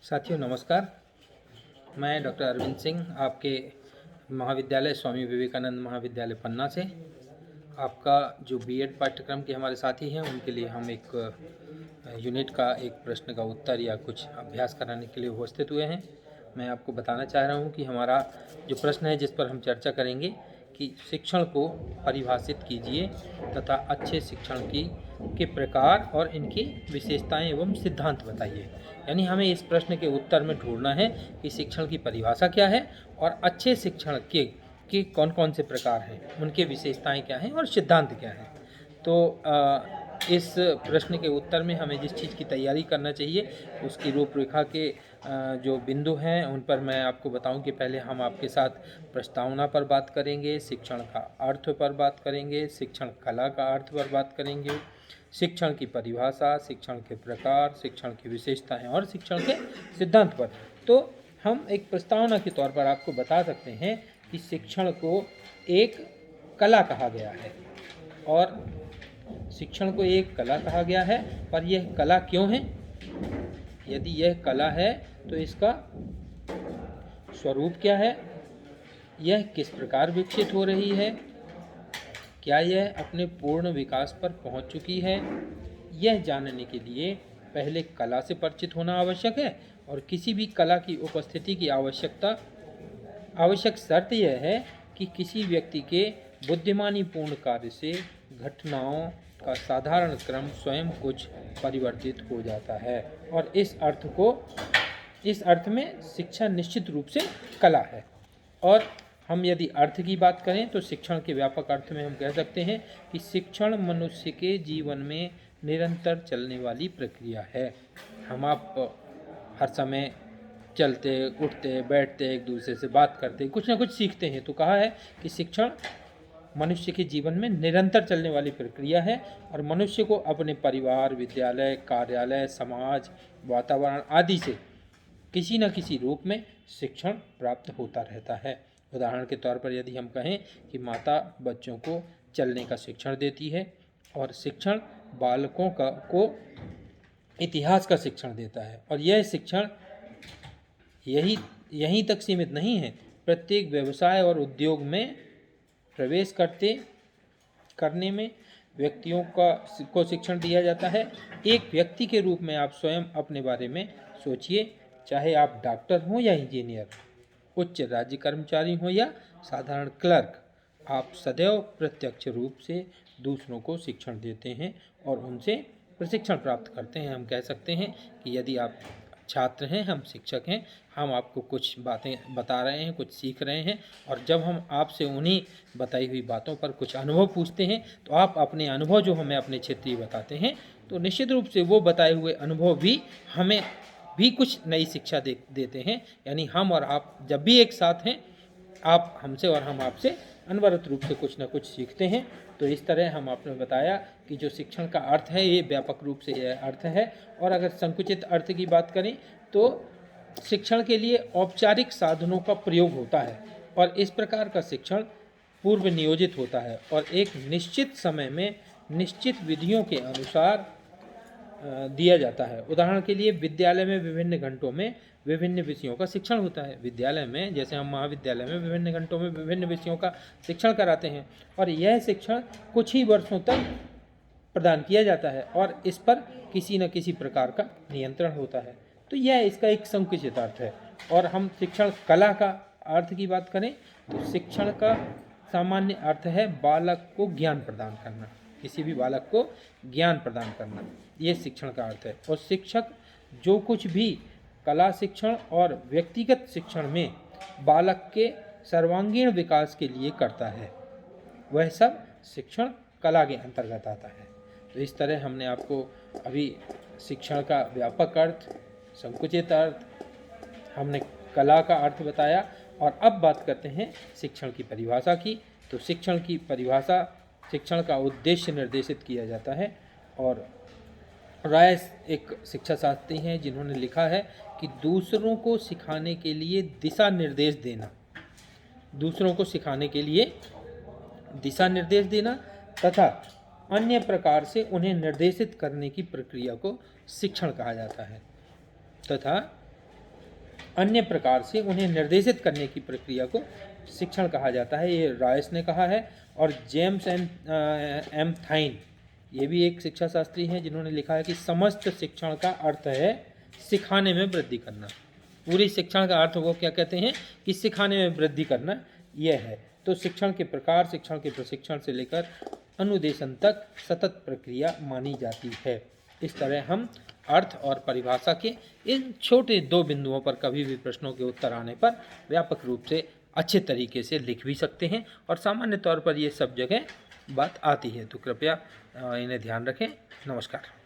साथियों नमस्कार। मैं डॉक्टर अरविंद सिंह आपके महाविद्यालय स्वामी विवेकानंद महाविद्यालय पन्ना से आपका जो बीएड पाठ्यक्रम के हमारे साथी हैं उनके लिए हम एक यूनिट का एक प्रश्न का उत्तर या कुछ अभ्यास कराने के लिए उपस्थित हुए हैं। मैं आपको बताना चाह रहा हूं कि हमारा जो प्रश्न है जिस पर हम चर्चा करेंगे कि शिक्षण को परिभाषित कीजिए तथा अच्छे शिक्षण के प्रकार और इनकी विशेषताएं एवं सिद्धांत बताइए। यानी हमें इस प्रश्न के उत्तर में ढूंढना है कि शिक्षण की परिभाषा क्या है और अच्छे शिक्षण के कौन कौन से प्रकार हैं, उनके विशेषताएं क्या हैं और सिद्धांत क्या हैं। तो इस प्रश्न के उत्तर में हमें जिस चीज़ की तैयारी करना चाहिए उसकी रूपरेखा के जो बिंदु हैं उन पर मैं आपको बताऊं कि पहले हम आपके साथ प्रस्तावना पर बात करेंगे, शिक्षण का अर्थ पर बात करेंगे, शिक्षण कला का अर्थ पर बात करेंगे, शिक्षण की परिभाषा, शिक्षण के प्रकार, शिक्षण की विशेषताएं और शिक्षण के सिद्धांत पर। तो हम एक प्रस्तावना के तौर पर आपको बता सकते हैं कि शिक्षण को एक कला कहा गया है और शिक्षण को एक कला कहा गया है। पर यह कला क्यों है? यदि यह कला है तो इसका स्वरूप क्या है, यह किस प्रकार विकसित हो रही है, क्या यह अपने पूर्ण विकास पर पहुंच चुकी है, यह जानने के लिए पहले कला से परिचित होना आवश्यक है। और किसी भी कला की उपस्थिति की आवश्यक शर्त यह है कि किसी व्यक्ति के बुद्धिमानीपूर्ण कार्य से घटनाओं का साधारण क्रम स्वयं कुछ परिवर्तित हो जाता है। और इस अर्थ में शिक्षा निश्चित रूप से कला है। और हम यदि अर्थ की बात करें तो शिक्षण के व्यापक अर्थ में हम कह सकते हैं कि शिक्षण मनुष्य के जीवन में निरंतर चलने वाली प्रक्रिया है। हम आप हर समय चलते उठते बैठते एक दूसरे से बात करते कुछ ना कुछ सीखते हैं। तो कहा है कि शिक्षण मनुष्य के जीवन में निरंतर चलने वाली प्रक्रिया है और मनुष्य को अपने परिवार, विद्यालय, कार्यालय, समाज, वातावरण आदि से किसी न किसी रूप में शिक्षण प्राप्त होता रहता है। उदाहरण के तौर पर यदि हम कहें कि माता बच्चों को चलने का शिक्षण देती है और शिक्षण बालकों को इतिहास का शिक्षण देता है। और यह शिक्षण यहीं तक सीमित नहीं है, प्रत्येक व्यवसाय और उद्योग में प्रवेश करने में व्यक्तियों को शिक्षण दिया जाता है। एक व्यक्ति के रूप में आप स्वयं अपने बारे में सोचिए, चाहे आप डॉक्टर हों या इंजीनियर, उच्च राज्य कर्मचारी हों या साधारण क्लर्क, आप सदैव प्रत्यक्ष रूप से दूसरों को शिक्षण देते हैं और उनसे प्रशिक्षण प्राप्त करते हैं। हम कह सकते हैं कि यदि आप छात्र हैं, हम शिक्षक हैं, हम आपको कुछ बातें बता रहे हैं, कुछ सीख रहे हैं और जब हम आपसे उन्हीं बताई हुई बातों पर कुछ अनुभव पूछते हैं तो आप अपने अनुभव जो हमें अपने क्षेत्रीय बताते हैं तो निश्चित रूप से वो बताए हुए अनुभव भी हमें भी कुछ नई शिक्षा देते हैं। यानी हम और आप जब भी एक साथ हैं, आप हमसे और हम आपसे अनवरत रूप से कुछ न कुछ सीखते हैं। तो इस तरह हम आपने बताया कि जो शिक्षण का अर्थ है ये व्यापक रूप से यह अर्थ है। और अगर संकुचित अर्थ की बात करें तो शिक्षण के लिए औपचारिक साधनों का प्रयोग होता है और इस प्रकार का शिक्षण पूर्व नियोजित होता है और एक निश्चित समय में निश्चित विधियों के अनुसार दिया जाता है। उदाहरण के लिए विद्यालय में विभिन्न घंटों में विभिन्न विषयों का शिक्षण होता है। विद्यालय में जैसे हम महाविद्यालय में विभिन्न घंटों में विभिन्न विषयों का शिक्षण कराते हैं और यह शिक्षण कुछ ही वर्षों तक प्रदान किया जाता है और इस पर किसी न किसी प्रकार का नियंत्रण होता है। तो यह इसका एक संकुचित अर्थ है। और हम शिक्षण कला का अर्थ की बात करें तो शिक्षण का सामान्य अर्थ है बालक को ज्ञान प्रदान करना, किसी भी बालक को ज्ञान प्रदान करना, ये शिक्षण का अर्थ है। और शिक्षक जो कुछ भी कला शिक्षण और व्यक्तिगत शिक्षण में बालक के सर्वांगीण विकास के लिए करता है वह सब शिक्षण कला के अंतर्गत आता है। तो इस तरह हमने आपको अभी शिक्षण का व्यापक अर्थ, संकुचित अर्थ, हमने कला का अर्थ बताया और अब बात करते हैं शिक्षण की परिभाषा की। तो शिक्षण की परिभाषा शिक्षण का उद्देश्य निर्देशित किया जाता है। और राय एक शिक्षा शास्त्री हैं जिन्होंने लिखा है कि दूसरों को सिखाने के लिए दिशा निर्देश देना, दूसरों को सिखाने के लिए दिशा निर्देश देना तथा अन्य प्रकार से उन्हें निर्देशित करने की प्रक्रिया को शिक्षण कहा जाता है। तथा अन्य प्रकार से उन्हें निर्देशित करने की प्रक्रिया को शिक्षण कहा जाता है। ये रॉयस ने कहा है। और जेम्स एम थाइन, ये भी एक शिक्षा शास्त्री हैं, जिन्होंने लिखा है कि समस्त शिक्षण का अर्थ है सिखाने में वृद्धि करना। पूरी शिक्षण का अर्थ वो क्या कहते हैं कि सिखाने में वृद्धि करना यह है। तो शिक्षण के प्रकार, शिक्षण के प्रशिक्षण से लेकर अनुदेशन तक सतत प्रक्रिया मानी जाती है। इस तरह हम अर्थ और परिभाषा के इन छोटे 2 बिंदुओं पर कभी भी प्रश्नों के उत्तर आने पर व्यापक रूप से अच्छे तरीके से लिख भी सकते हैं, और सामान्य तौर पर ये सब जगह बात आती है। तो कृपया इन्हें ध्यान रखें। नमस्कार।